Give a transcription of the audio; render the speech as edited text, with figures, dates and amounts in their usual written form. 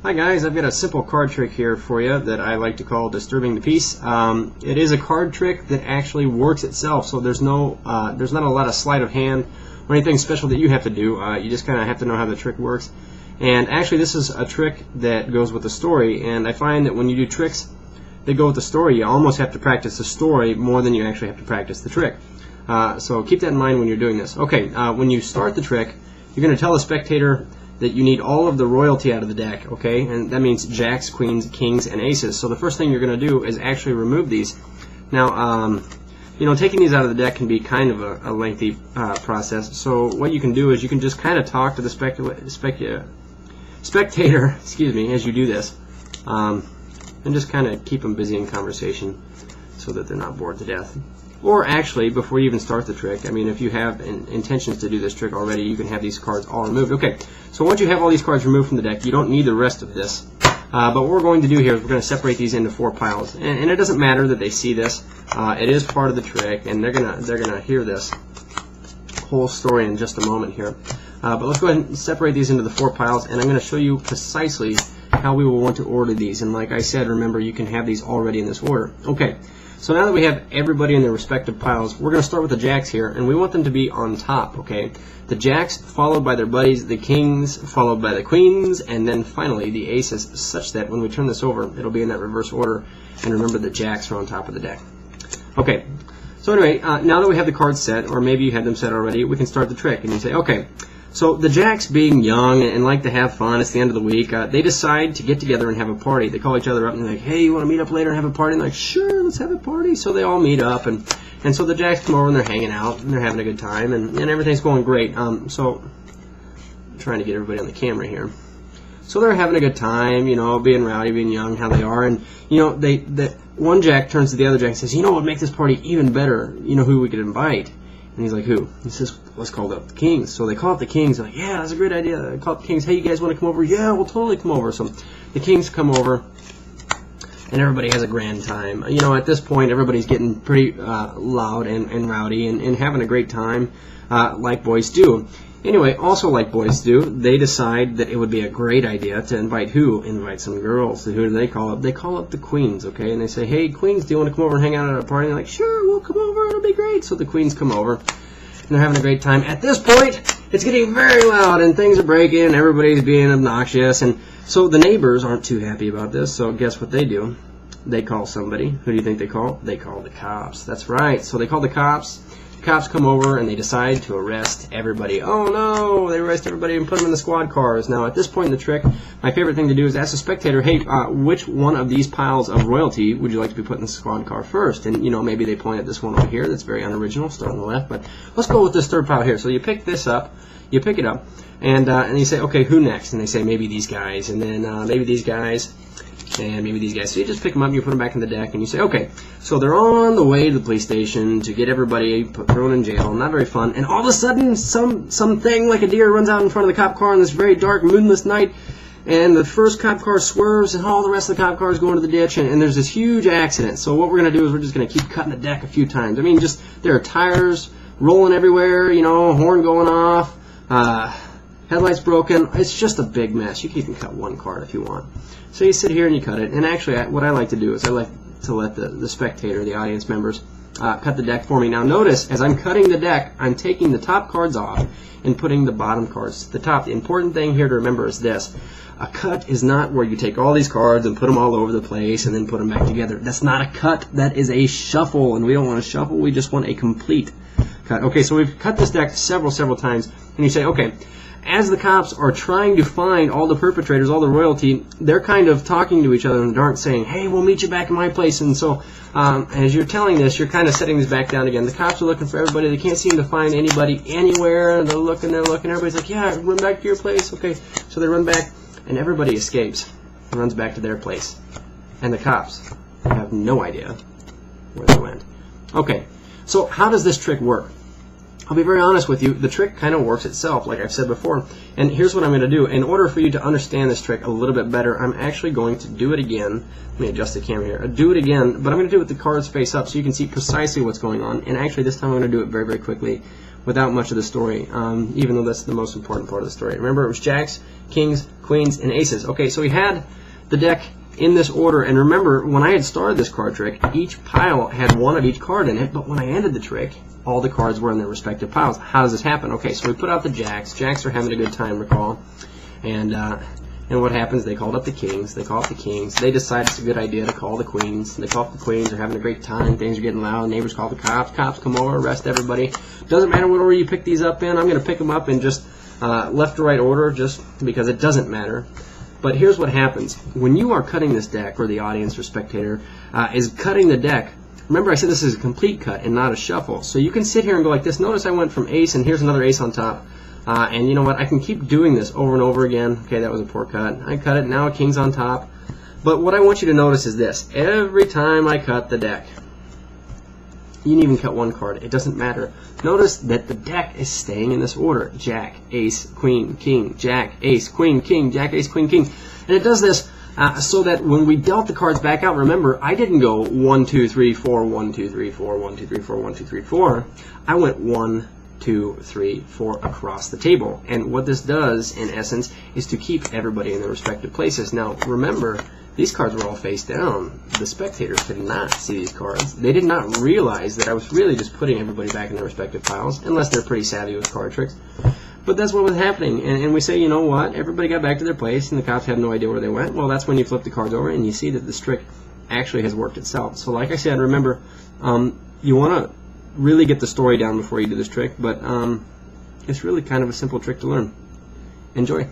Hi guys, I've got a simple card trick here for you that I like to call Disturbing the Peace. It is a card trick that actually works itself, so there's not a lot of sleight of hand or anything special that you have to do. You just kind of have to know how the trick works. And actually this is a trick that goes with the story, and I find that when you do tricks that go with the story, you almost have to practice the story more than you actually have to practice the trick. So keep that in mind when you're doing this. Okay, when you start the trick, you're going to tell the spectator that you need all of the royalty out of the deck, okay? And that means jacks, queens, kings, and aces. So the first thing you're going to do is actually remove these. Now, you know, taking these out of the deck can be kind of a lengthy process. So what you can do is you can just kind of talk to the spectator, excuse me, as you do this, and just kind of keep them busy in conversation so that they're not bored to death. Or actually, before you even start the trick, I mean, if you have intentions to do this trick already, you can have these cards all removed. Okay, so once you have all these cards removed from the deck, you don't need the rest of this. But what we're going to do here is we're going to separate these into 4 piles. And it doesn't matter that they see this. It is part of the trick, and they're gonna hear this whole story in just a moment here. But let's go ahead and separate these into the 4 piles, and I'm going to show you precisely how we will want to order these. And like I said, remember, you can have these already in this order. Okay. So now that we have everybody in their respective piles, we're going to start with the jacks here, and we want them to be on top, okay? The jacks followed by their buddies, the kings followed by the queens, and then finally the aces, such that when we turn this over, it'll be in that reverse order. And remember, the jacks are on top of the deck. Okay, so anyway, now that we have the cards set, or maybe you had them set already, we can start the trick. And you say, okay, so the jacks, being young and like to have fun, it's the end of the week, they decide to get together and have a party. They call each other up and they're like, hey, you want to meet up later and have a party? And they're like, sure, let's have a party. So they all meet up, and so the jacks come over and they're hanging out and they're having a good time, and everything's going great. So I'm trying to get everybody on the camera here. So they're having a good time, you know, being rowdy, being young, how they are. And, you know, one jack turns to the other jack and says, you know what would make this party even better? You know who we could invite? And he's like, who? He says, let's call up the kings. So they call up the kings. They're like, yeah, that's a great idea. They call up the kings. Hey, you guys want to come over? Yeah, we'll totally come over. So the kings come over, and everybody has a grand time. You know, at this point, everybody's getting pretty loud and rowdy and having a great time, like boys do. Anyway, also like boys do, they decide that it would be a great idea to invite who? Invite some girls. So who do they call up? They call up the queens, okay? And they say, hey, queens, do you want to come over and hang out at a party? And they're like, sure, we'll come over. It'll be great. So the queens come over, and they're having a great time. At this point, it's getting very loud, and things are breaking, and everybody's being obnoxious. And so the neighbors aren't too happy about this, so guess what they do? They call somebody. Who do you think they call? They call the cops. That's right. So they call the cops. Cops come over and they decide to arrest everybody. Oh no, they arrest everybody and put them in the squad cars. Now at this point in the trick, my favorite thing to do is ask the spectator, hey, which one of these piles of royalty would you like to be put in the squad car first? And you know, maybe they point at this one over here that's very unoriginal, start on the left, but let's go with this third pile here. So you pick this up, you pick it up, and you say, okay, who next? And they say maybe these guys, and then maybe these guys, and maybe these guys. So you just pick them up, you put them back in the deck, and you say, okay, so they're on the way to the police station to get everybody thrown in jail. Not very fun. And all of a sudden, something like a deer runs out in front of the cop car on this very dark, moonless night, and the first cop car swerves, and all the rest of the cop cars go into the ditch, and there's this huge accident. So what we're going to do is we're just going to keep cutting the deck a few times. I mean, just there are tires rolling everywhere, you know, horn going off, headlights broken. It's just a big mess. You can even cut one card if you want. So you sit here and you cut it. And actually, what I like to do is I like to let the spectator, the audience members, cut the deck for me. Now notice, as I'm cutting the deck, I'm taking the top cards off and putting the bottom cards to the top. The important thing here to remember is this. A cut is not where you take all these cards and put them all over the place and then put them back together. That's not a cut. That is a shuffle. And we don't want a shuffle. We just want a complete cut. Okay, so we've cut this deck several times. And you say, okay, as the cops are trying to find all the perpetrators, all the royalty, they're kind of talking to each other in the dark, saying, hey, we'll meet you back in my place. And so as you're telling this, you're kind of setting this back down again. The cops are looking for everybody. They can't seem to find anybody anywhere. They're looking. Everybody's like, yeah, run back to your place. Okay, so they run back, and everybody escapes and runs back to their place. And the cops have no idea where they went. Okay, so how does this trick work? I'll be very honest with you, the trick kind of works itself, like I've said before. And here's what I'm going to do. In order for you to understand this trick a little bit better, I'm actually going to do it again. Let me adjust the camera here. I'll do it again, but I'm going to do it with the cards face up so you can see precisely what's going on. And actually this time I'm going to do it very, very quickly without much of the story, even though that's the most important part of the story. Remember, it was jacks, kings, queens, and aces. Okay, so we had the deck in this order, and remember, when I had started this card trick, each pile had one of each card in it, but when I ended the trick, all the cards were in their respective piles. How does this happen? Okay, so we put out the jacks. Jacks are having a good time, recall. And what happens, they called up the kings, they call up the kings, they decide it's a good idea to call the queens, they call up the queens, they're having a great time, things are getting loud, neighbors call the cops come over, arrest everybody. Doesn't matter what order you pick these up in, I'm going to pick them up in just left to right order, just because it doesn't matter. But here's what happens. When you are cutting this deck, or the audience or spectator is cutting the deck, remember I said this is a complete cut and not a shuffle. So you can sit here and go like this. Notice I went from ace, and here's another ace on top. And you know what? I can keep doing this over and over again. Okay, that was a poor cut. I cut it. Now a king's on top. But what I want you to notice is this. Every time I cut the deck, you can even cut one card. It doesn't matter. Notice that the deck is staying in this order. Jack, ace, queen, king, jack, ace, queen, king, jack, ace, queen, king. And it does this so that when we dealt the cards back out, remember, I didn't go 1, 2, 3, 4, 1, 2, 3, 4, 1, 2, 3, 4, 1, 2, 3, 4. I went 1, 2, 3, 4 across the table. And what this does, in essence, is to keep everybody in their respective places. Now, remember, these cards were all face down. The spectators could not see these cards. They did not realize that I was really just putting everybody back in their respective piles, unless they're pretty savvy with card tricks. But that's what was happening. And we say, you know what? Everybody got back to their place, and the cops had no idea where they went. Well, that's when you flip the cards over, and you see that this trick actually has worked itself. So like I said, remember, you want to really get the story down before you do this trick, but it's really kind of a simple trick to learn. Enjoy.